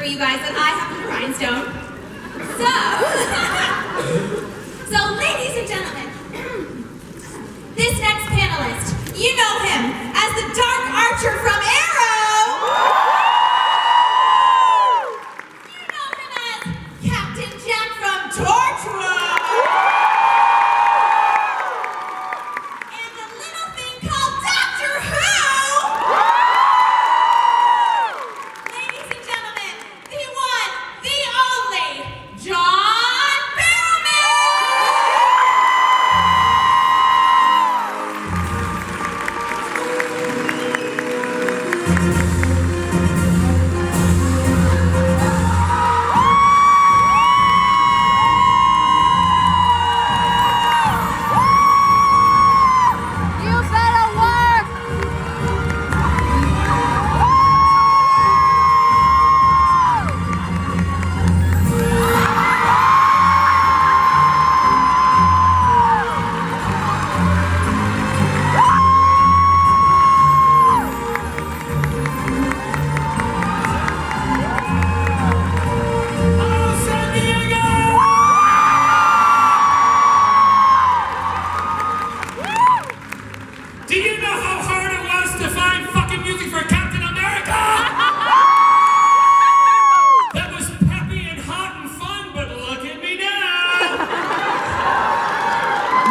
you guys that I have a rhinestone. So, ladies and gentlemen, this next panelist, you know him as the Dark Archer from Arrow. You know him as Captain Jack from Torchwood. And a little thing called Doctor Who. Ladies and gentlemen, the one, the only, John BARROWMAN!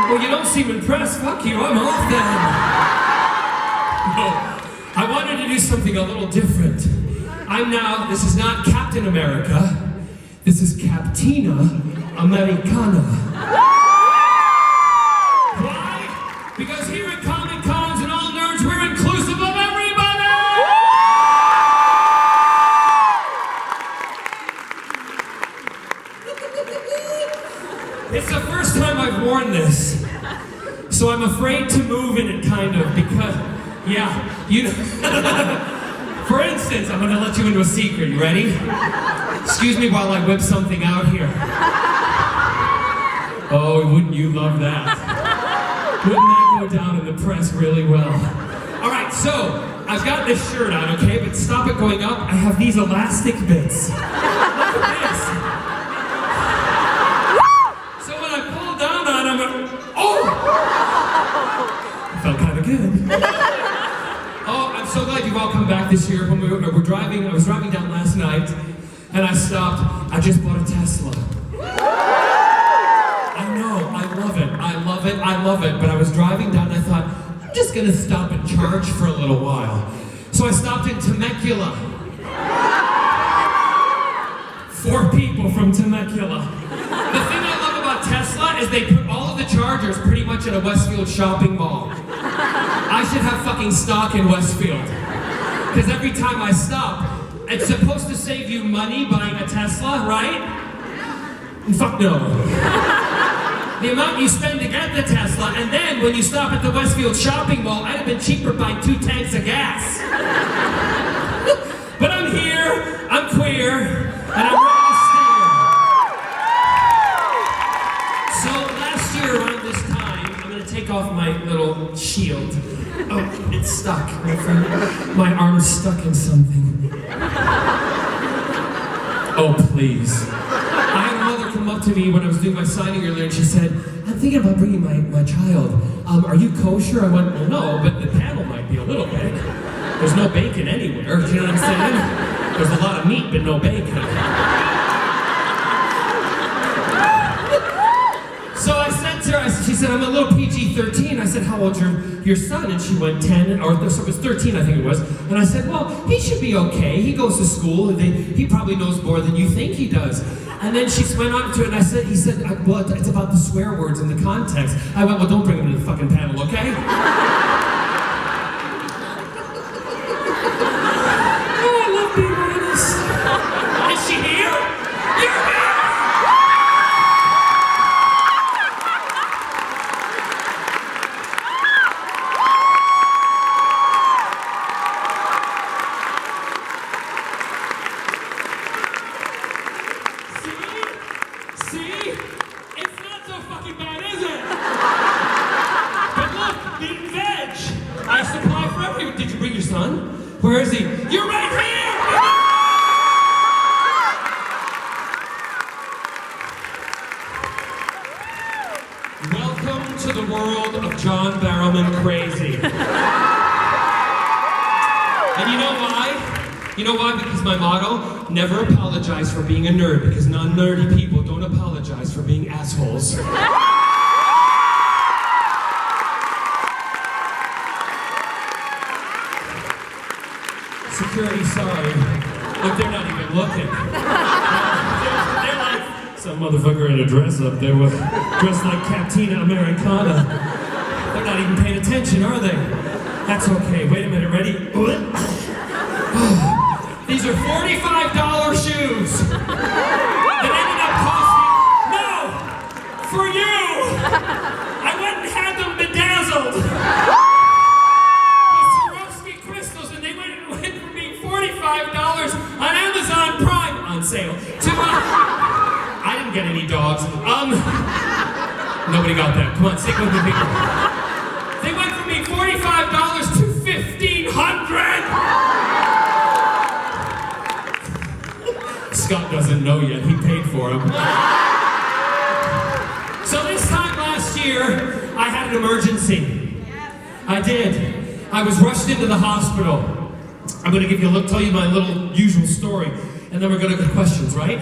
Well, you don't seem impressed. Fuck you, I'm off then. No, I wanted to do something a little different. This is not Captain America. This is Captina Americana. Why? Because here at Comic Cons and all nerds, we're inclusive of everybody! It's the first time I've worn this, so I'm afraid to move in it, kind of, because, yeah, you know. For instance, I'm gonna let you into a secret. You ready? Excuse me while I whip something out here. Oh, wouldn't you love that? Wouldn't that go down in the press really well? All right, so I've got this shirt on, okay, but stop it going up. I have these elastic bits. Look at this. Felt kind of good. Oh, I'm so glad you've all come back this year. When I was driving down last night, and I stopped. I just bought a Tesla. I know, I love it. But I was driving down, and I thought, I'm just gonna stop and charge for a little while. So I stopped in Temecula. 4 people from Temecula. The thing I love about Tesla is they put all of the chargers pretty much at a Westfield shopping mall. I should have fucking stock in Westfield. Because every time I stop, it's supposed to save you money buying a Tesla, right? Fuck no. The amount you spend to get the Tesla, and then when you stop at the Westfield shopping mall, I'd have been cheaper buying 2 tanks of gas. But I'm here, I'm queer, and I'm ready to steer. So last year around this time, I'm gonna take off my little shield. Oh, it's stuck, my friend. My arm's stuck in something. Oh, please. I had a mother come up to me when I was doing my signing earlier, and she said, I'm thinking about bringing my child. Are you kosher? I went, well, no, but the panel might be a little bit. There's no bacon anywhere, do you know what I'm saying? There's a lot of meat, but no bacon. So I said to her, she said, I'm a little PG-13. I said, how old's your son? And she went 10, or so it was 13, I think it was. And I said, well, he should be okay. He goes to school, and he probably knows more than you think he does. And then she went on to it, and he said, well, it's about the swear words in the context. I went, well, don't bring him to the fucking panel, okay? Is she here? You're here! See? It's not so fucking bad, is it? But look, meat and veg. I supply for everyone. Did you bring your son? Where is he? You're right here! Welcome to the world of John Barrowman crazy. And you know why? You know why? Because my motto, never apologize for being a nerd, because non-nerdy people don't apologize for being assholes. Security, sorry. Look, they're not even looking. They're like, some motherfucker in a dress up there with dressed like Captina Americana. They're not even paying attention, are they? That's okay. Wait a minute, ready? These are $45 shoes that ended up costing, no, for you. I went and had them bedazzled with Swarovski crystals, and they went for me $45 on Amazon Prime on sale. I didn't get any dogs. Nobody got that. Come on, stick with the people. They went from me $45 to $1,500. Scott doesn't know yet. He paid for them. So this time last year, I had an emergency. I did. I was rushed into the hospital. I'm going to tell you my little usual story, and then we're going to get questions, right?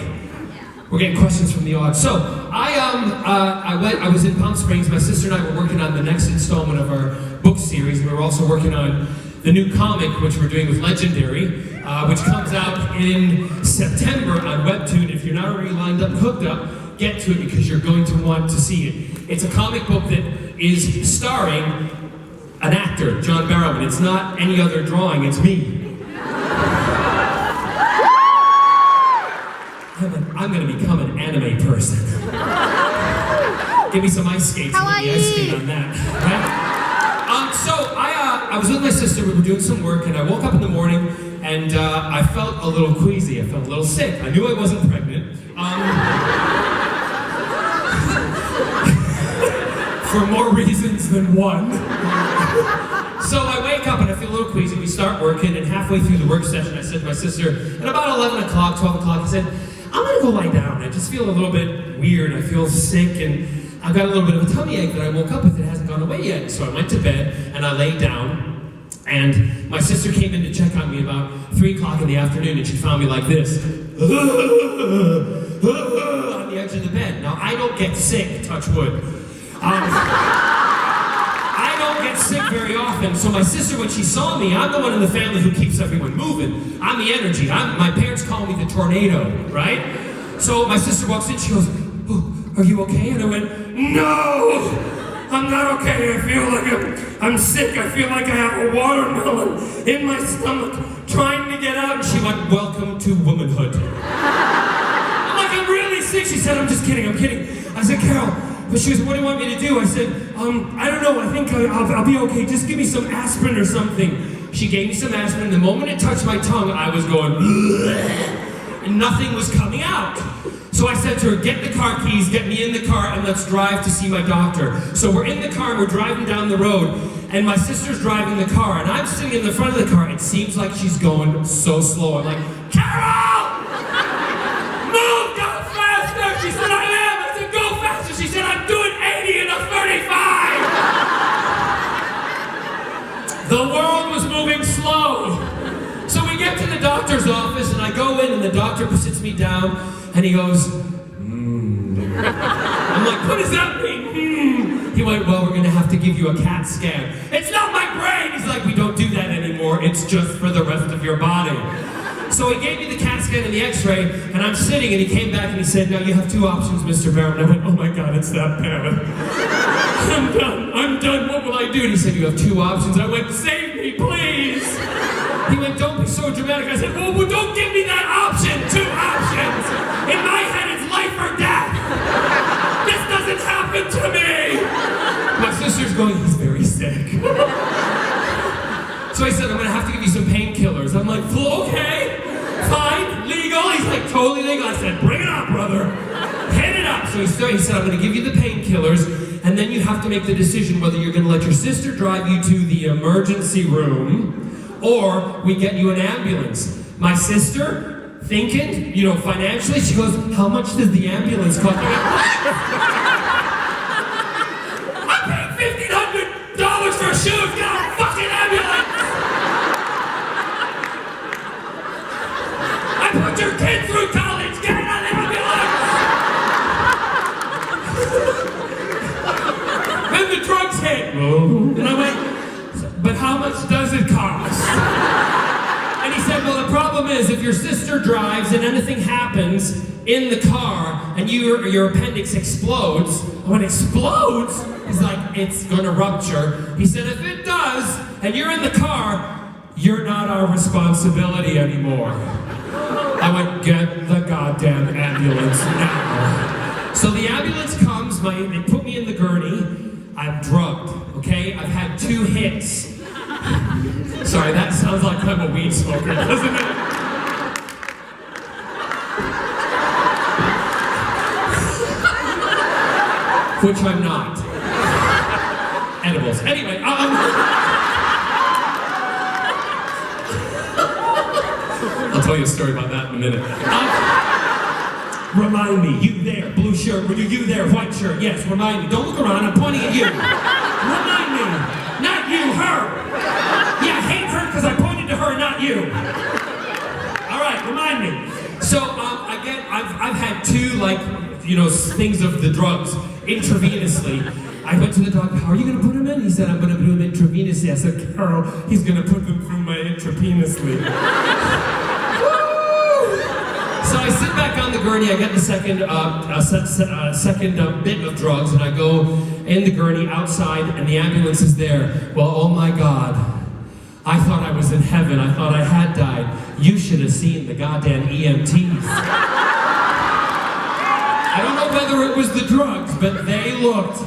We're getting questions from the audience. So I was in Palm Springs. My sister and I were working on the next installment of our book series. We were also working on the new comic, which we're doing with Legendary, which comes out in September on Webtoon. If you're not already lined up, hooked up, get to it because you're going to want to see it. It's a comic book that is starring an actor, John Barrowman. It's not any other drawing, it's me. I'm gonna become an anime person. Give me some ice skates and let me ice skate on that, right? So I was with my sister, we were doing some work, and I woke up in the morning, and I felt a little queasy, I felt a little sick. I knew I wasn't pregnant. For more reasons than one. So I wake up and I feel a little queasy, we start working, and halfway through the work session, I said to my sister, at about 11 o'clock, 12 o'clock, I said, I'm gonna go lie down. I just feel a little bit weird. I feel sick, and I've got a little bit of a tummy ache that I woke up with. It hasn't gone away yet. So I went to bed, and I laid down, and my sister came in to check on me about 3 o'clock in the afternoon, and she found me like this, on the edge of the bed. Now, I don't get sick, touch wood. I don't get sick very often, so my sister, when she saw me, I'm the one in the family who keeps everyone moving. I'm the energy. My parents call me the tornado, right? So my sister walks in, she goes, oh, are you okay? And I went, no, I'm not okay. I feel like I'm sick. I feel like I have a watermelon in my stomach trying to get out. And she went, welcome to womanhood. I'm like, I'm really sick. She said, I'm just kidding, I'm kidding. I said, Carol, but she was, what do you want me to do? I said, I don't know, I think I'll be okay. Just give me some aspirin or something. She gave me some aspirin. The moment it touched my tongue, I was going, and nothing was coming out. So I said to her, get the car keys, get me in the car, and let's drive to see my doctor. So we're in the car, we're driving down the road, and my sister's driving the car, and I'm sitting in the front of the car. It seems like she's going so slow. I'm like, Carol! Move, go faster! She said, I am! I said, go faster! She said, I'm doing 80 in a 35! The world was moving slow. So we get to the doctor's office, and I go in, and the doctor sits me down, and he goes, I'm like, what does that mean? He went, well, we're gonna have to give you a CAT scan. It's not my brain! He's like, we don't do that anymore. It's just for the rest of your body. So he gave me the CAT scan and the x-ray, and I'm sitting, and he came back and he said, now you have 2 options, Mr. Barrowman. I went, oh my God, it's that bad. I'm done, what will I do? And he said, you have 2 options. I went, save me, please. He went, don't be so dramatic. I said, well, don't give me that option. 2 options. In my head, it's life or death. This doesn't happen to me. My sister's going, he's very sick. So I said, I'm gonna have to give you some painkillers. I'm like, okay, fine, legal. He's like, totally legal. I said, bring it on, brother. Hit it up. So he said, I'm gonna give you the painkillers, and then you have to make the decision whether you're gonna let your sister drive you to the emergency room, or we get you an ambulance. My sister, thinking, financially, she goes, how much does the ambulance cost? oh. And I went, but how much does it cost? And he said, well, the problem is if your sister drives and anything happens in the car and your appendix explodes. I went, explodes? He's like, it's gonna rupture. He said, if it does and you're in the car, you're not our responsibility anymore. I went, get the goddamn ambulance now. So the ambulance comes, they put me in the gurney. I'm drugged, okay? I've had 2 hits. Sorry, that sounds like I'm a weed smoker, doesn't it? Which I'm not. Edibles. Anyway, I'll tell you a story about that in a minute. Remind me, you there, blue shirt, you there, white shirt, yes, remind me. Don't look around, I'm pointing at you. Remind me, not you, her. Yeah, hate her because I pointed to her, not you. All right, remind me. So, again, I've had 2, things of the drugs intravenously. I went to the doctor, how are you going to put him in? He said, I'm going to put him intravenously. I said, Carol, he's going to put them through my intravenously. So I sit back on the gurney, I get the second bit of drugs, and I go in the gurney outside, and the ambulance is there. Well, oh my God. I thought I was in heaven. I thought I had died. You should have seen the goddamn EMTs. I don't know whether it was the drugs, but they looked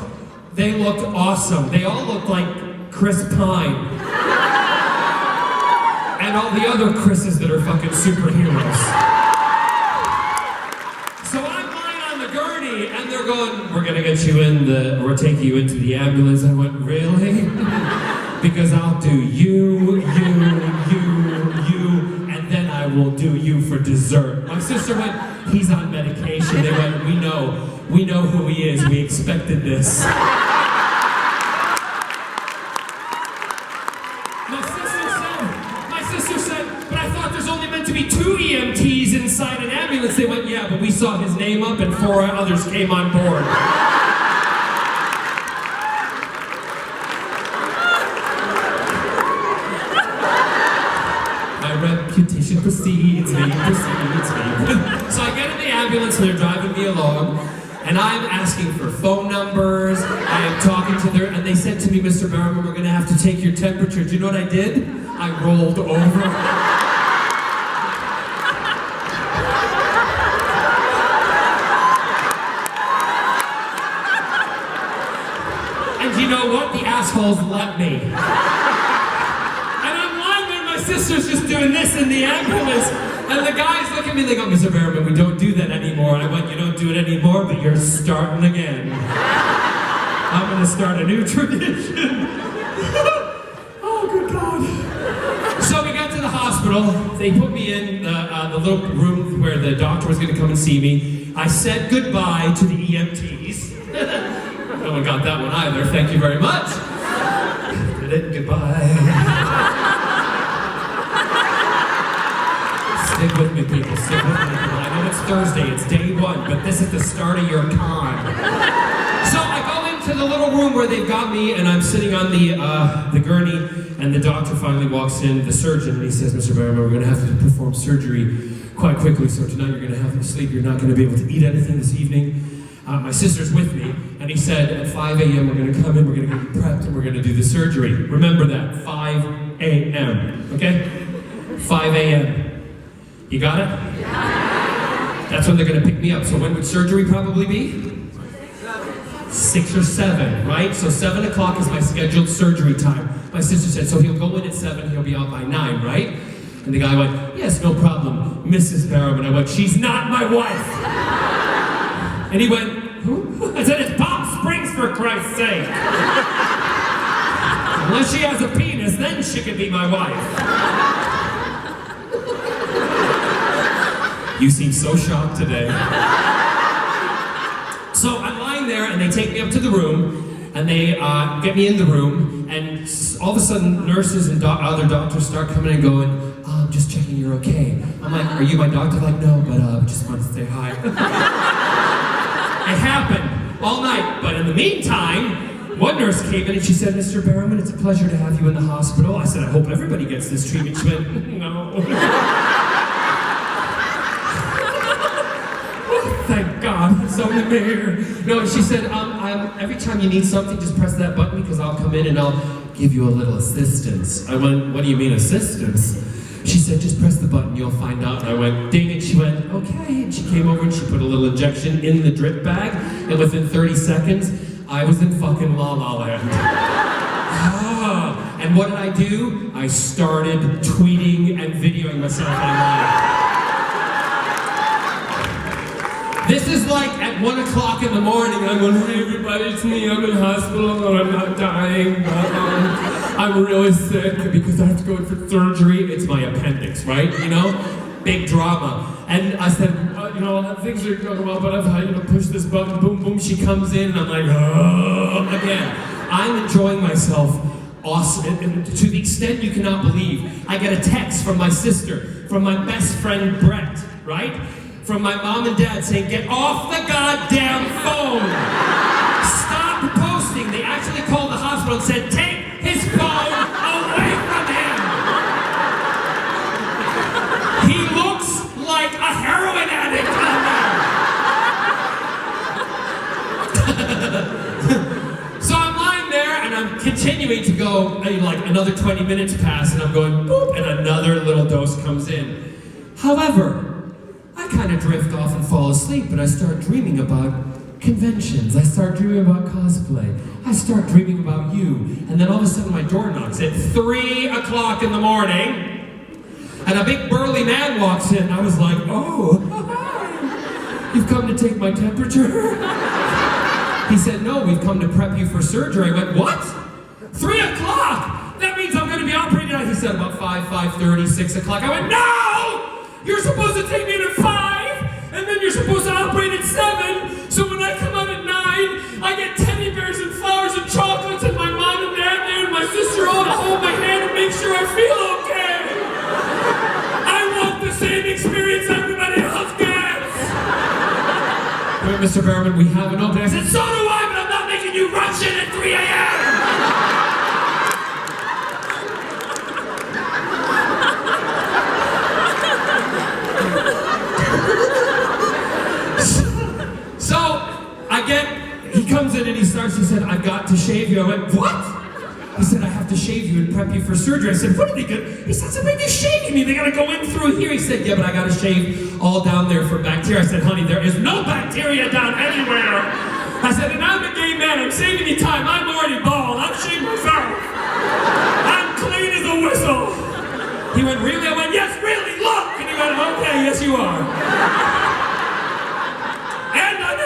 awesome. They all looked like Chris Pine. And all the other Chris's that are fucking superheroes. So I'm lying on the gurney, and they're going, we're gonna get you we're taking you into the ambulance. I went, really? Because I'll do you, and then I will do you for dessert. My sister went, he's on medication. They went, we know who he is. We expected this. My sister said, but I thought there's only meant to be 2 EMTs inside an ambulance. They went, yeah, but we saw his name up and 4 others came on board. Reputation precedes me. So I get in the ambulance and they're driving me along, and I'm asking for phone numbers, I am talking to and they said to me, Mr. Barrowman, we're gonna have to take your temperature. Do you know what I did? I rolled over. And you know what? The assholes let me. Sister's just doing this in the ambulance, and the guys look at me, they go, Mr. Barrowman, we don't do that anymore. And I went, you don't do it anymore, but you're starting again. I'm gonna start a new tradition. Oh, good God. So we got to the hospital. They put me in the little room where the doctor was gonna come and see me. I said goodbye to the EMTs. No one got that one either, thank you very much. Did it, goodbye. Stick with me, people. Stick with me, people. I know it's Thursday. It's day 1, but this is the start of your con. So I go into the little room where they've got me, and I'm sitting on the gurney, and the doctor finally walks in, the surgeon, and he says, Mr. Barrowman, we're going to have to perform surgery quite quickly, so tonight you're going to have to sleep. You're not going to be able to eat anything this evening. My sister's with me, and he said, at 5 a.m. we're going to come in, we're going to get you prepped, and we're going to do the surgery. Remember that, 5 a.m., okay? 5 a.m. You got it? That's when they're gonna pick me up. So when would surgery probably be? 6 or 7, right? So 7 o'clock is my scheduled surgery time. My sister said, so he'll go in at 7, he'll be out by 9, right? And the guy went, yes, no problem, Mrs. Barrowman. I went, she's not my wife. And he went, who? I said, it's Palm Springs, for Christ's sake. Unless she has a penis, then she can be my wife. You seem so shocked today. So I'm lying there, and they take me up to the room, and they get me in the room, and all of a sudden, nurses and other doctors start coming and going, oh, I'm just checking you're okay. I'm like, are you my doctor? Like, no, but I just want to say hi. It happened all night, but in the meantime, one nurse came in and she said, Mr. Barrowman, it's a pleasure to have you in the hospital. I said, I hope everybody gets this treatment. She went, no. Oh, thank God, it's only me here. No, she said, every time you need something, just press that button because I'll come in and I'll give you a little assistance. I went, what do you mean assistance? She said, just press the button, you'll find out. And I went, ding, and she went, okay. And she came over and she put a little injection in the drip bag, and within 30 seconds, I was in fucking La La Land. And what did I do? I started tweeting and videoing myself online. This is like at 1 o'clock in the morning, I'm going, hey everybody, it's me, I'm in hospital, and I'm not dying, but I'm really sick because I have to go in for surgery. It's my appendix, right? You know? Big drama. And I said, things are going well, but I've had to push this button, boom, boom, she comes in, and I'm like, oh, again. I'm enjoying myself awesome, and to the extent you cannot believe. I get a text from my sister, from my best friend Brett, right? From my mom and dad saying, get off the goddamn phone! Stop posting! They actually called the hospital and said, take his phone away from him! He looks like a heroin addict on there! So I'm lying there and I'm continuing to go, like another 20 minutes pass and I'm going, boop, and another little dose comes in. However, I kind of drift off and fall asleep, but I start dreaming about conventions. I start dreaming about cosplay. I start dreaming about you. And then all of a sudden my door knocks at 3 o'clock in the morning, and a big burly man walks in. I was like, oh, hi. You've come to take my temperature? He said, no, we've come to prep you for surgery. I went, what? 3 o'clock? That means I'm going to be operated on. He said about 5:30, 6 o'clock. I went, no! You're supposed to take me in at 5, and then you're supposed to operate at 7, so when I come out at 9, I get teddy bears and flowers and chocolates and my mom and dad there and my sister all to hold my hand and make sure I feel okay. I want the same experience everybody else gets. Wait, Mr. Barrowman, we have an opening. I said, so do I, but I'm not making you rush in at 3 a.m. He comes in and he said, I've got to shave you. I went, what? He said, I have to shave you and prep you for surgery. I said, what are they going to? He said, somebody they're shaving me. They got to go in through here. He said, yeah, but I got to shave all down there for bacteria. I said, honey, there is no bacteria down anywhere. I said, and I'm a gay man. I'm saving you time. I'm already bald. I've shaved myself. I'm clean as a whistle. He went, really? I went, yes, really, look. And he went, okay, yes, you are.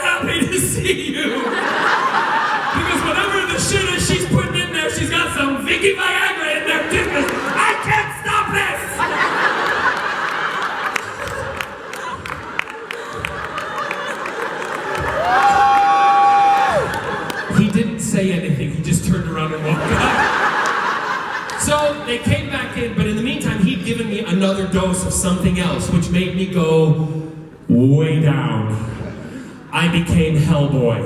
Happy to see you. Because whatever the shit is she's putting in there, she's got some Vicky Viagra in there too. I can't stop this! He didn't say anything, he just turned around and walked out. So they came back in, but in the meantime, he'd given me another dose of something else, which made me go way down. I became Hellboy.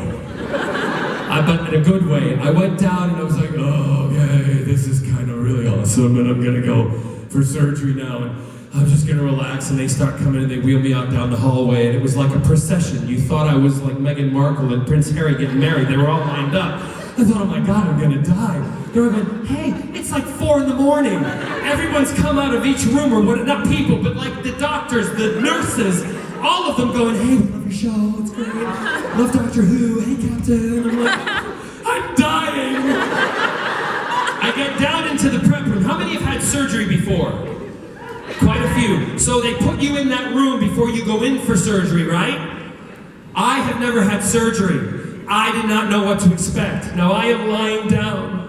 But in a good way. I went down and I was like, oh, okay, this is kind of really awesome, and I'm gonna go for surgery now, and I'm just gonna relax. And they start coming and they wheel me out down the hallway, and it was like a procession. You thought I was like Meghan Markle and Prince Harry getting married. They were all lined up. I thought, oh my God, I'm gonna die. They were going, hey, it's like 4 in the morning. Everyone's come out of each room, or what, not people, but like the doctors, the nurses, all of them going, hey, we love your show, it's great. Love Doctor Who, hey, Captain. I'm like, I'm dying. I get down into the prep room. How many have had surgery before? Quite a few. So they put you in that room before you go in for surgery, right? I have never had surgery. I did not know what to expect. Now I am lying down.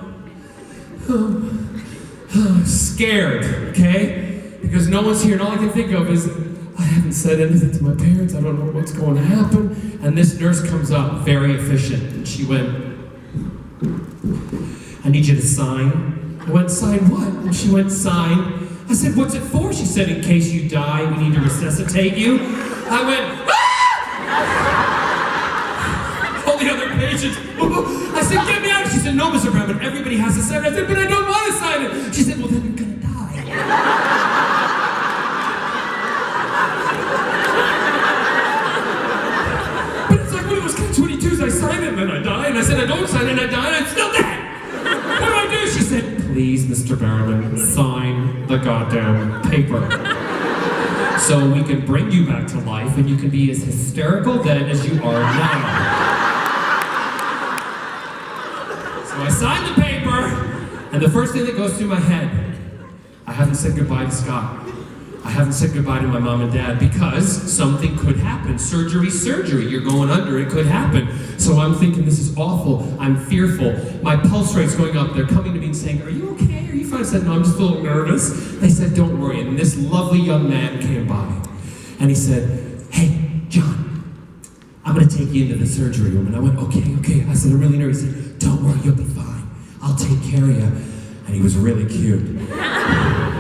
Scared, okay? Because no one's here, and all I can think of is, I haven't said anything to my parents, I don't know what's going to happen. And this nurse comes up, very efficient, and she went, I need you to sign. I went, sign what? And she went, sign. I said, what's it for? She said, in case you die, we need to resuscitate you. I went, ah! All the other patients. I said, get me out. She said, no, Mr. Brown, but everybody has to sign it. I said, but I don't want to sign it. She said, well, then you're gonna die. But it's like one of those catch-22s. I sign it and then I die. And I said, I don't sign it and I die and I'm still dead. What do I do? She said, please, Mr. Barrowman, sign the goddamn paper. So we can bring you back to life and you can be as hysterical then as you are now. So I signed the paper, and the first thing that goes through my head, I haven't said goodbye to Scott. I haven't said goodbye to my mom and dad because something could happen. Surgery, you're going under, it could happen. So I'm thinking this is awful, I'm fearful. My pulse rate's going up, they're coming to me and saying, are you okay, are you fine? I said, no, I'm just a little nervous. They said, don't worry, and this lovely young man came by. And he said, hey, John, I'm gonna take you into the surgery room. And I went, okay. I said, I'm really nervous. He said, don't worry, you'll be fine. I'll take care of you. And he was really cute.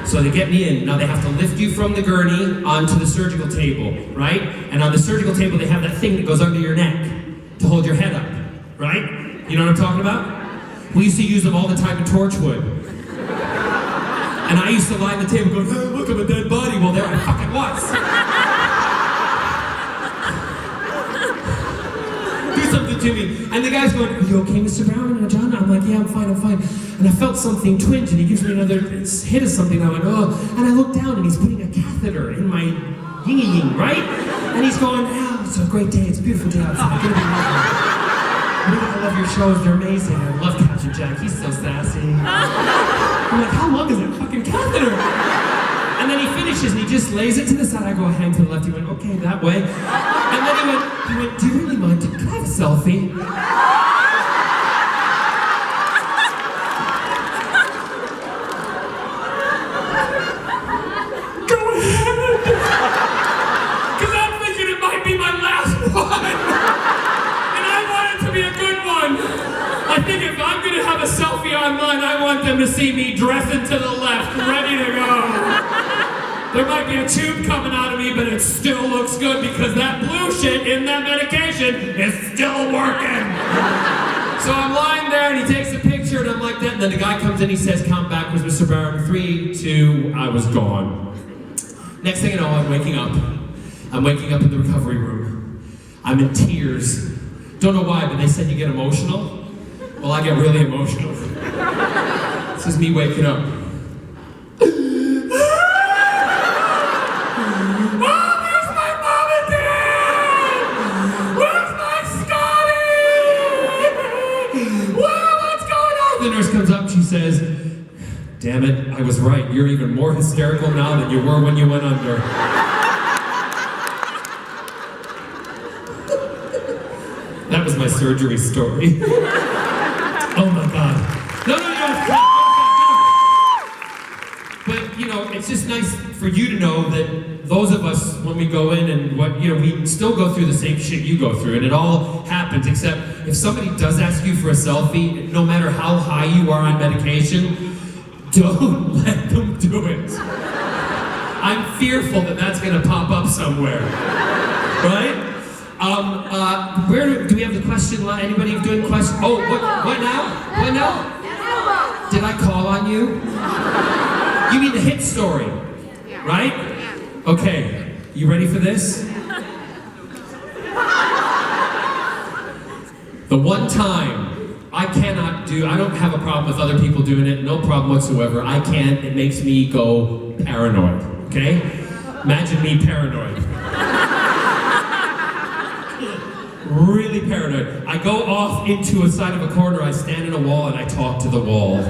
So they get me in. Now they have to lift you from the gurney onto the surgical table, right? And on the surgical table, they have that thing that goes under your neck to hold your head up, right? You know what I'm talking about? We used to use them all the time in Torchwood. And I used to lie on the table going, hey, look, I'm a dead body. Well, there I fucking was. Do something to me. And the guy's going, are you okay, Mr. Brown and John? I'm like, yeah, I'm fine. And I felt something twinge, and he gives me another hit of something. I went, oh. And I look down, and he's putting a catheter in my yin-ying, right? And he's going, oh, it's a great day. It's a beautiful day outside. It's gonna be lovely. I love your shows. They're amazing. I love Captain Jack. He's so sassy. I'm like, how long is that fucking catheter? And then he finishes, and he just lays it to the side. I go, hang to the left. He went, okay, that way. And then he went, do you really mind? Can I have a selfie? I think if I'm gonna have a selfie online, I want them to see me dressing to the left, ready to go. There might be a tube coming out of me, but it still looks good because that blue shit in that medication is still working. So I'm lying there and he takes a picture and I'm like that, and then the guy comes in, he says, count backwards, Mr. Barron, 3, 2, I was gone. Next thing I know, I'm waking up. I'm waking up in the recovery room. I'm in tears. Don't know why, but they said you get emotional. Well, I get really emotional. This is me waking up. Oh, there's my mom and dad! Where's my Scotty? Whoa, what's going on? The nurse comes up and she says, damn it, I was right. You're even more hysterical now than you were when you went under. That was my surgery story. Oh my God. No. But, you know, it's just nice for you to know that those of us, when we go in and we still go through the same shit you go through, and it all happens, except if somebody does ask you for a selfie, no matter how high you are on medication, don't let them do it. I'm fearful that that's gonna pop up somewhere, right? Where do we have the question line? Anybody doing question? Oh, what now? What now? Did I call on you? You mean the hit story, right? Okay, you ready for this? The one time I don't have a problem with other people doing it, no problem whatsoever. I can't, it makes me go paranoid, okay? Imagine me paranoid. Really paranoid. I go off into a side of a corner, I stand in a wall and I talk to the wall.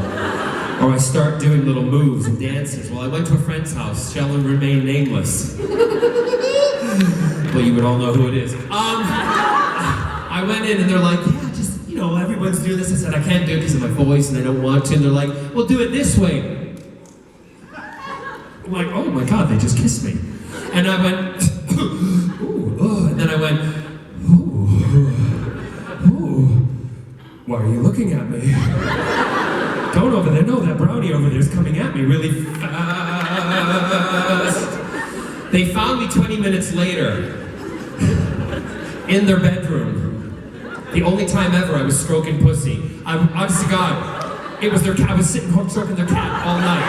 Or I start doing little moves and dances. Well, I went to a friend's house, shall remain nameless. Well, you would all know who it is. I went in and they're like, yeah, just, everyone's doing this. I said, I can't do it because of my voice and I don't want to. And they're like, well, do it this way. I'm like, oh my God, they just kissed me. And I went, ooh, and then I went, why are you looking at me? Don't over there. No, that brownie over there is coming at me really fast. They found me 20 minutes later in their bedroom. The only time ever I was stroking pussy. Honest to God, it was their cat. I was sitting home stroking their cat all night.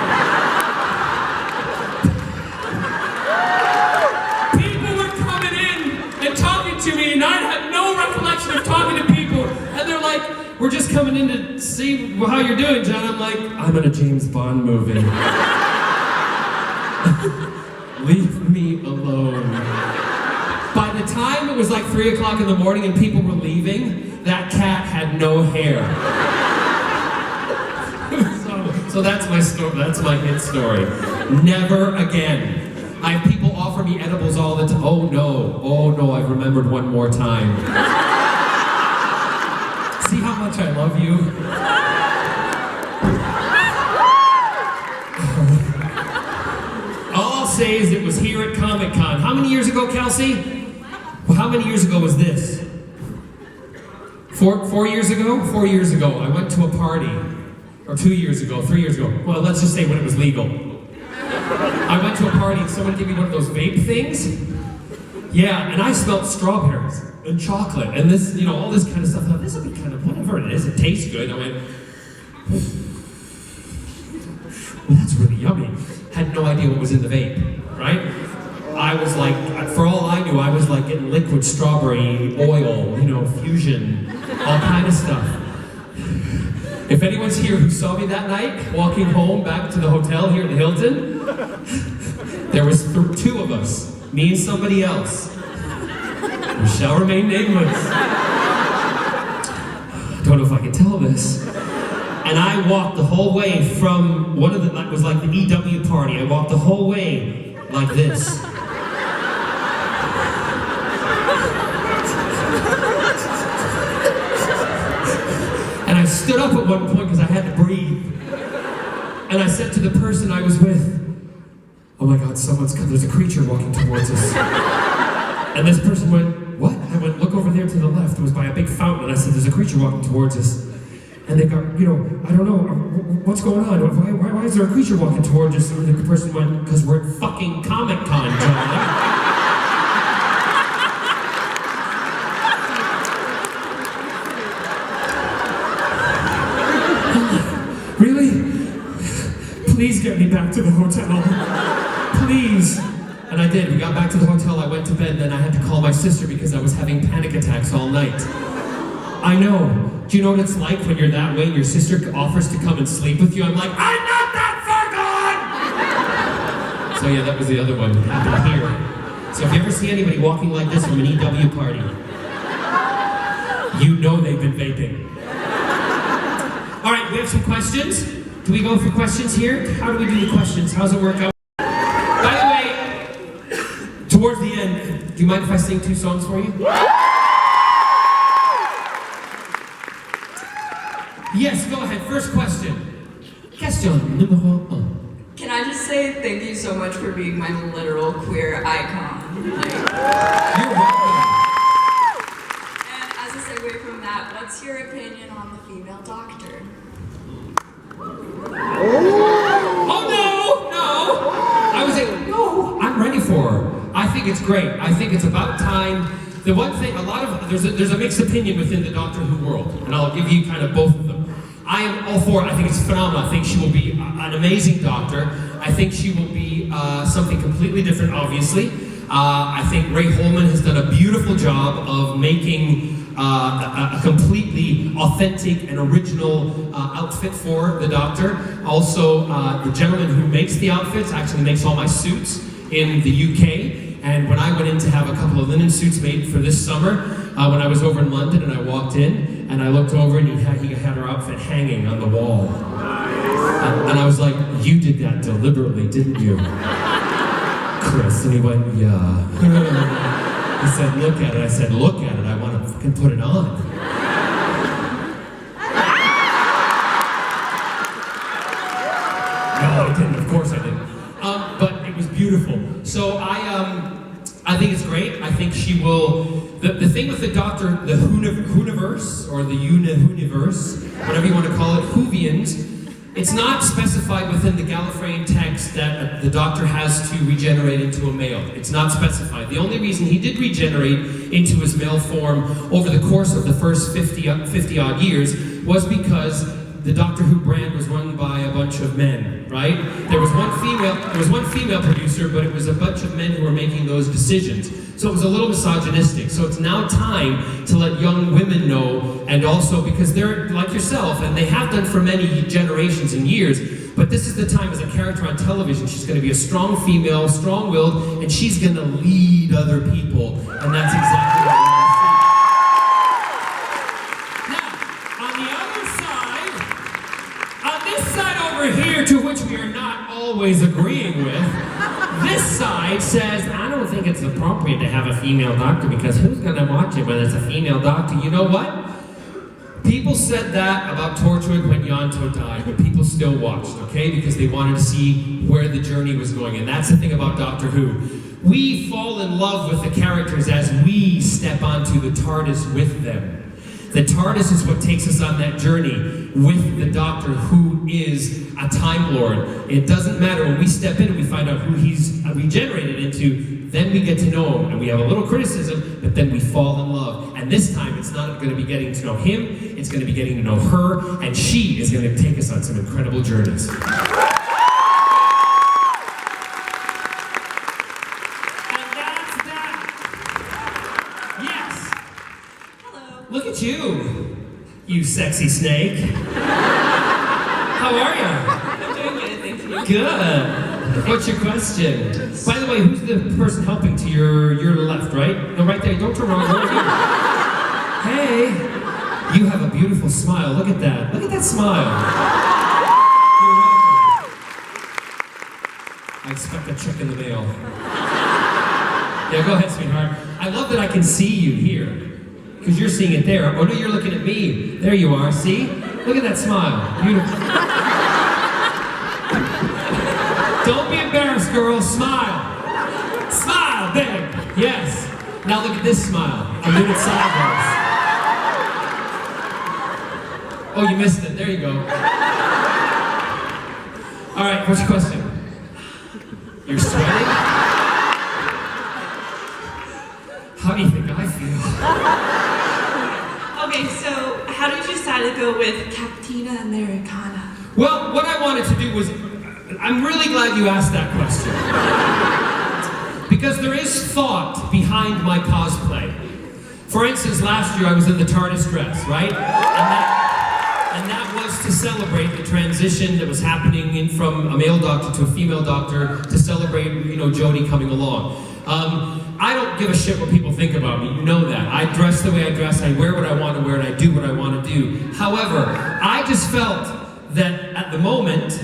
People were coming in and talking to me, and I had no recollection of talking to people. And they're like, "We're just coming in to see how you're doing, John." I'm like, "I'm in a James Bond movie." Leave me alone. By the time it was like 3 o'clock in the morning and people were leaving, that cat had no hair. So that's my story. That's my hit story. Never again. I have people offer me edibles all the time. Oh no, I've remembered one more time. See how much I love you? All I'll say is it was here at Comic-Con. How many years ago, Kelsey? Well, how many years ago was this? 4 years ago? 4 years ago, I went to a party. Or 2 years ago, 3 years ago. Well, let's just say when it was legal. I went to a party and someone gave me one of those vape things. Yeah, and I smelled strawberries and chocolate and this, you know, all this kind of stuff. Now, this will be kind of whatever it is. It tastes good. I went, well, that's really yummy. Had no idea what was in the vape, right? I was like, for all I knew, I was like getting liquid strawberry oil, you know, fusion, all kind of stuff. If anyone's here who saw me that night, walking home back to the hotel here at the Hilton, there was 2 of us, me and somebody else, who shall remain nameless. Don't know if I can tell this. And I walked the whole way from one of the, it was like the EW party, I walked the whole way like this. And I stood up at one point because I had to breathe. And I said to the person I was with, "Oh my God, someone's come, there's a creature walking towards us." And this person went, "What?" I went, "Look over there to the left." It was by a big fountain. And I said, "There's a creature walking towards us." And they go, "You know, I don't know, what's going on? Why is there a creature walking towards us?" And the person went, "Because we're at fucking Comic-Con, John." Really? Please get me back to the hotel. Please. And I did. We got back to the hotel, I went to bed, and then I had to call my sister because I was having panic attacks all night. I know. Do you know what it's like when you're that way and your sister offers to come and sleep with you? I'm like, "I'm not that far gone!" So yeah, that was the other one. It happened here. So if you ever see anybody walking like this from an EW party, you know they've been vaping. All right, we have some questions. Do we go for questions here? How do we do the questions? How's it work out? By the way, towards the end, do you mind if I sing 2 songs for you? Yes, go ahead. First question. Question numéro 1. Can I just say thank you so much for being my literal queer icon? You're welcome. And as a segue from that, what's your opinion on the female doctor? Oh no! I was like, no, I'm ready for her. I think it's great. I think it's about time. The one thing, there's a mixed opinion within the Doctor Who world, and I'll give you kind of both of them. I am all for it. I think it's phenomenal. I think she will be an amazing Doctor. I think she will be something completely different, obviously. I think Ray Holman has done a beautiful job of making a completely authentic and original outfit for the Doctor. Also, the gentleman who makes the outfits actually makes all my suits in the UK. And when I went in to have a couple of linen suits made for this summer, when I was over in London and I walked in and I looked over and he had her outfit hanging on the wall. And I was like, "You did that deliberately, didn't you, Chris?" And he went, "Yeah." He said, "Look at it." I said, "Look at it, I want to fucking put it on." No, I didn't, of course I didn't. But it was beautiful. So I think it's great. I think she will, the thing with the Doctor, the Whoniverse, or the Universe, whatever you want to call it, Whovians, It's not specified within the Gallifreyan text that the Doctor has to regenerate into a male. It's not specified. The only reason he did regenerate into his male form over the course of the first 50 odd years was because the Doctor Who brand was run by a bunch of men, right? There was one female producer, but it was a bunch of men who were making those decisions. So it was a little misogynistic. So it's now time to let young women know, and also because they're like yourself, and they have done for many generations and years, but this is the time as a character on television, she's going to be a strong female, strong-willed, and she's going to lead other people, and that's exactly what we want to see. Now, on the other side, on this side over here, to which we are not always agreeing with, this side says, I don't think it's appropriate to have a female doctor because who's going to watch it when it's a female doctor? You know what? People said that about Torchwood when Yonto died, but people still watched, okay? Because they wanted to see where the journey was going. And that's the thing about Doctor Who. We fall in love with the characters as we step onto the TARDIS with them. The TARDIS is what takes us on that journey with the Doctor, who is a Time Lord. It doesn't matter when we step in and we find out who he's regenerated into, then we get to know him, and we have a little criticism, but then we fall in love. And this time, it's not going to be getting to know him, it's going to be getting to know her, and she is going to take us on some incredible journeys. And that's that. Yes. Hello. Look at you sexy snake. How are you? I'm doing good, thank you. Good. What's your question? By the way, who's the person helping to your left, right? No, right there. Don't turn around. Right here. Hey, you have a beautiful smile. Look at that. Look at that smile. You're welcome. I expect a check in the mail. Yeah, go ahead, sweetheart. I love that I can see you here. Because you're seeing it there. Oh no, you're looking at me. There you are, see? Look at that smile. Beautiful. Don't be embarrassed, girl. Smile. Smile, babe. Yes. Now look at this smile. A little sideways. Oh, you missed it. There you go. All right, what's your question? You're sweating? How do you think I feel? Okay, so how did you decide to go with Captina Americana? Well, what I wanted to do was, I'm really glad you asked that question. Because there is thought behind my cosplay. For instance, last year I was in the TARDIS dress, right? And that was to celebrate the transition that was happening in from a male doctor to a female doctor to celebrate, Jodie coming along. I don't give a shit what people think about me, you know that. I dress the way I dress, I wear what I want to wear, and I do what I want to do. However, I just felt that at the moment,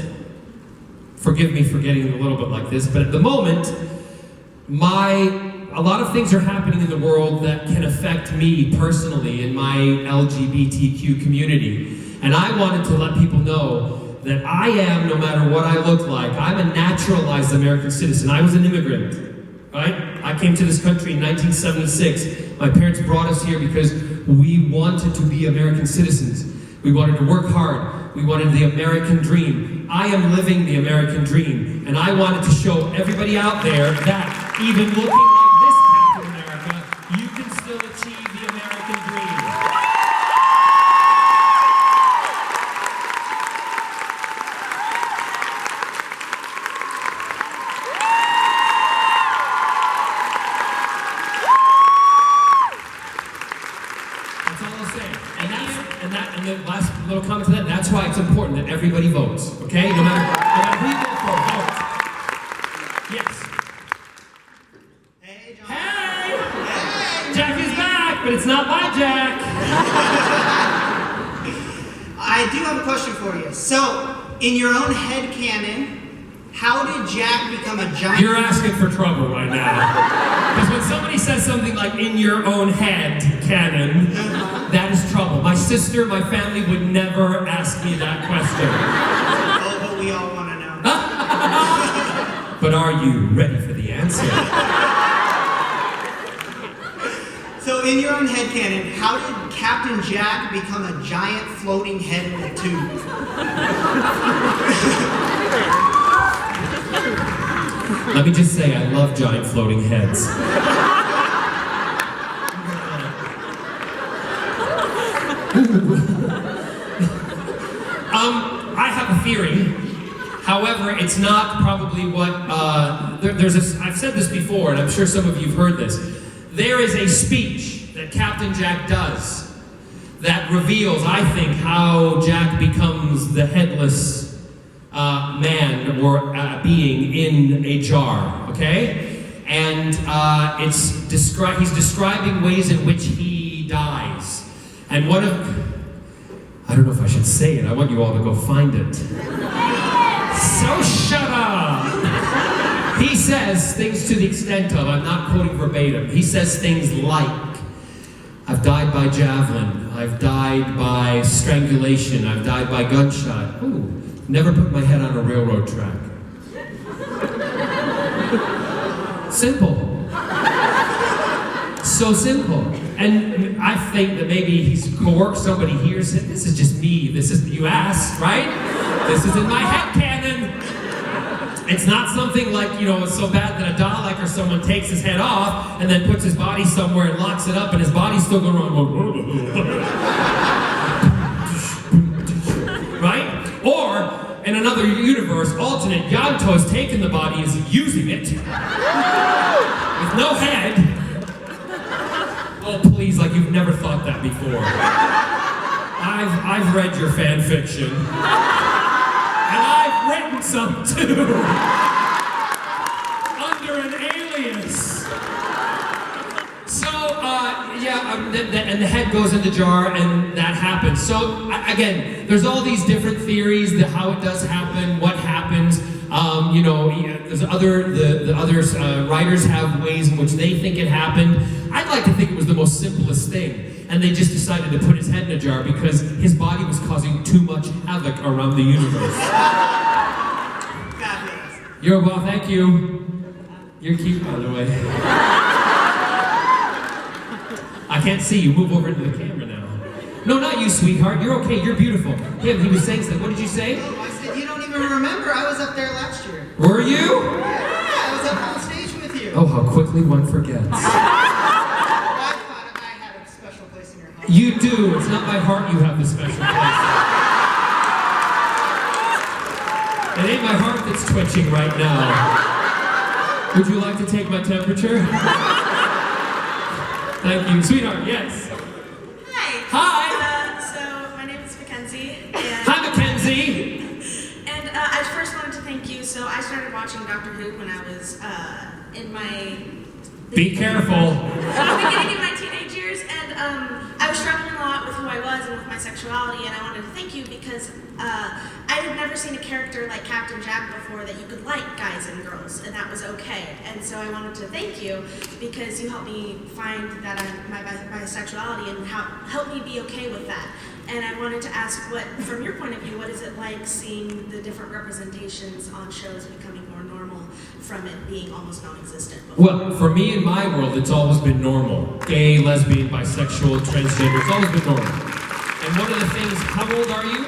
forgive me for getting a little bit like this, but at the moment, a lot of things are happening in the world that can affect me personally in my LGBTQ community. And I wanted to let people know that I am, no matter what I look like, I'm a naturalized American citizen. I was an immigrant, right? I came to this country in 1976. My parents brought us here because we wanted to be American citizens. We wanted to work hard. We wanted the American dream. I am living the American dream. And I wanted to show everybody out there that even looking like this Captain America, you can still achieve the American dream. That's all I'll say. And the last little comment to that, that's why it's important that everybody votes, okay? No matter who you vote for, vote. Yes. Hey, John. Hey! Jack is back, but it's not my Jack. I do have a question for you. So, in your own head canon, how did Jack become a giant? You're asking for trouble right now. Because when somebody says something like in your own head canon, that is trouble. My sister, my family would never ask me that question. Oh, but we all want to know. But are you ready for the answer? So, in your own head canon, how did Captain Jack become a giant floating head in a tube? Let me just say, I love giant floating heads. I have a theory. However, it's not probably what, I've said this before, and I'm sure some of you have heard this. There is a speech that Captain Jack does that reveals, I think, how Jack becomes the headless man or being in a jar, okay? And he's describing ways in which he dies. And I don't know if I should say it, I want you all to go find it. So shut up! He says things to the extent of, I'm not quoting verbatim, he says things like, I've died by javelin, I've died by strangulation, I've died by gunshot. Ooh, never put my head on a railroad track. Simple. So simple. And I think that maybe he's coerced, somebody hears it. This is just me. You asked, right? This is in my head canon. It's not something like, it's so bad that a Dalek or someone takes his head off and then puts his body somewhere and locks it up and his body's still going around. Right? Or, in another universe, alternate, Yanto's taken the body, is using it with no head. Oh, please, like you've never thought that before. I've read your fan fiction. And I've written some too. Under an alias. So, and the head goes in the jar and that happens. So, again, there's all these different theories, how it does happen, what happens. There's the other writers have ways in which they think it happened. I'd like to think it was the most simplest thing, and they just decided to put his head in a jar because his body was causing too much havoc around the universe. You're well, thank you. You're cute, by the way. I can't see you. Move over into the camera now. No, not you, sweetheart. You're okay. You're beautiful. Him, he was saying something. What did you say? Oh, I said, you don't even remember. I was up there last year. Were you? Yeah, I was up on stage with you. Oh, how quickly one forgets. I thought I had a special place in your heart. You do. It's not my heart you have the special place. It ain't my heart that's twitching right now. Would you like to take my temperature? Thank you. Sweetheart, yes. Hi. So my name is Mackenzie. Hi, Mackenzie. And I first wanted to thank you. So I started watching Doctor Who when I was in my... Be careful. Beginning of my teenage years, and I was struggling a lot with who I was and with my sexuality, and I wanted to thank you because I had never seen a character like Captain Jack before that you could like guys and girls, and that was okay. And so I wanted to thank you because you helped me find that my bisexuality and help me be okay with that. And I wanted to ask, from your point of view, what is it like seeing the different representations on shows becoming more normal from it being almost non-existent before? Well, for me in my world, it's always been normal. Gay, lesbian, bisexual, transgender, it's always been normal. And one of the things, how old are you?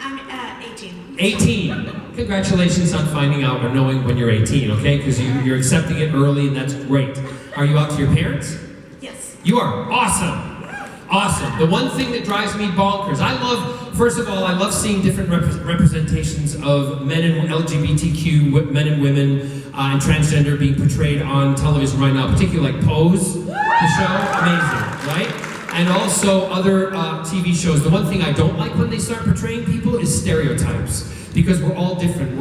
I'm 18. 18. Congratulations on finding out or knowing when you're 18, okay? Because you're accepting it early and that's great. Are you out to your parents? Yes. You are awesome. Awesome. The one thing that drives me bonkers, first of all, I love seeing different representations of men and LGBTQ, men and women, and transgender being portrayed on television right now, particularly like Pose, the show, amazing, right? And also other TV shows. The one thing I don't like when they start portraying people is stereotypes. Because we're all different.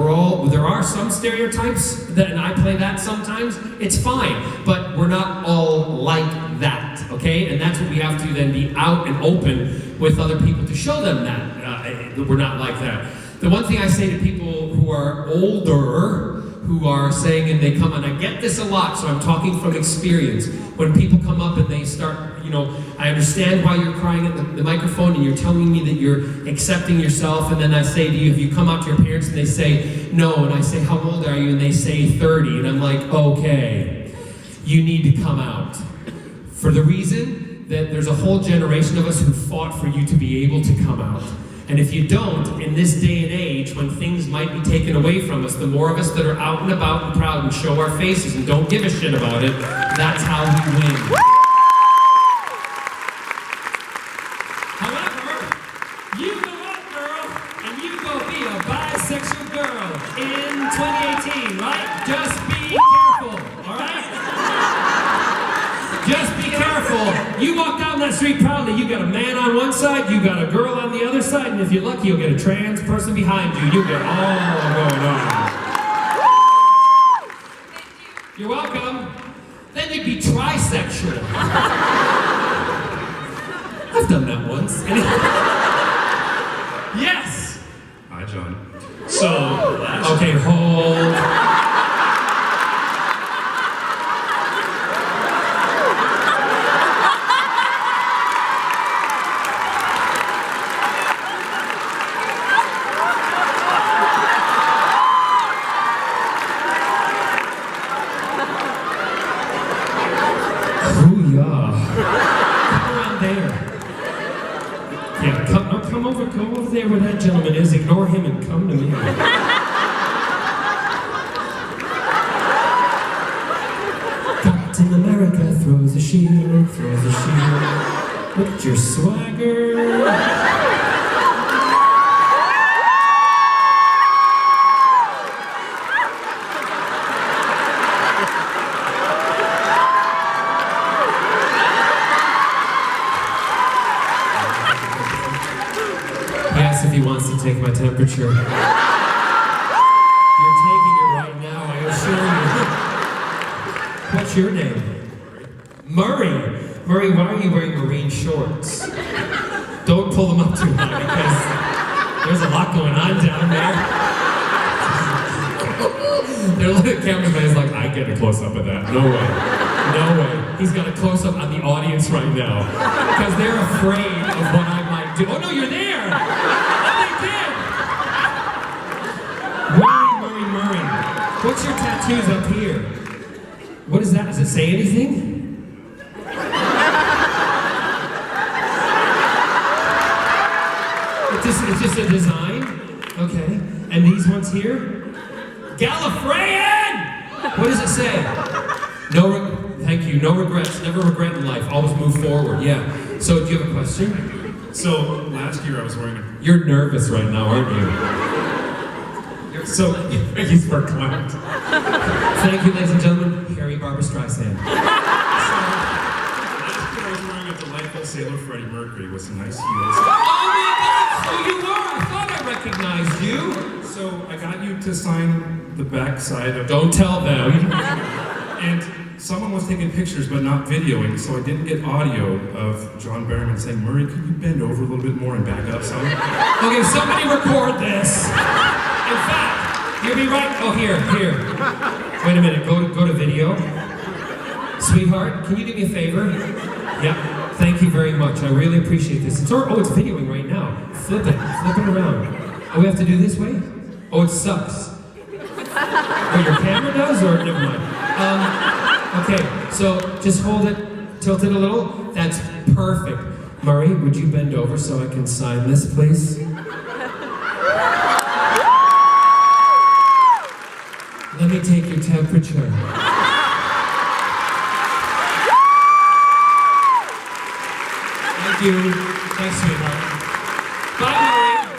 There are some stereotypes, and I play that sometimes, it's fine. But we're not all like that, okay? And that's what we have to then be out and open with other people to show them that we're not like that. The one thing I say to people who are older, who are saying, and they come, and I get this a lot, so I'm talking from experience. When people come up and they start, I understand why you're crying at the microphone and you're telling me that you're accepting yourself, and then I say to you, have you come out to your parents? And they say, no, and I say, how old are you? And they say 30, and I'm like, okay, you need to come out. For the reason that there's a whole generation of us who fought for you to be able to come out. And if you don't, in this day and age, when things might be taken away from us, the more of us that are out and about and proud and show our faces and don't give a shit about it, that's how we win. However, you go out, girl, and you go be a bisexual girl in 2018, right? Just be careful, all right? Just be careful. You walk down that street proudly, you got a man on one side, you got a girl on the other side, and if you're lucky, you'll get a trans person behind you. You get all going on. You're welcome. Then you'd be trisexual. I've done that once. Yes. Hi, John. So, Okay, hold. Come over there where that gentleman is, ignore him and come to me. Captain America throws a shield, throws a shield. Look at your swagger. If he wants to take my temperature. You're taking it right now, I assure you. What's your name? Murray. Murray, why are you wearing marine shorts? Don't pull them up too high because there's a lot going on down there. They're looking at the cameraman's like, I get a close-up of that. No way. No way. He's got a close-up on the audience right now because they're afraid of what I might do. Oh no, you're there! Murray. What's your tattoos up here? What is that? Does it say anything? It's just a design? Okay. And these ones here? Gallifreyan! What does it say? Thank you. No regrets. Never regret in life. Always move forward. Yeah. So, do you have a question? So last year I was wearing a... You're nervous right now, aren't you? So, he's verklempt. Thank you, ladies and gentlemen. Harry Barbara Streisand. Last year I was wearing a delightful Sailor Freddie Mercury with some nice heels. Oh my God! So you were! I thought I recognized you. So I got you to sign the back side of... Don't tell them. And someone was taking pictures but not videoing, so I didn't get audio of John Barrowman saying, Murray, could you bend over a little bit more and back up some? Okay, somebody record this. In fact, you'll be right. Oh, here. Wait a minute. Go to video. Sweetheart, can you do me a favor? Yep. Thank you very much. I really appreciate this. It's videoing right now. Flip it around. Oh, we have to do this way? Oh, it sucks. Oh, your camera does, or never mind. Okay, so just hold it, tilt it a little. That's perfect. Murray, would you bend over so I can sign this, please? Let me take your temperature. Thank you. Thanks, sweetheart. Bye, Murray.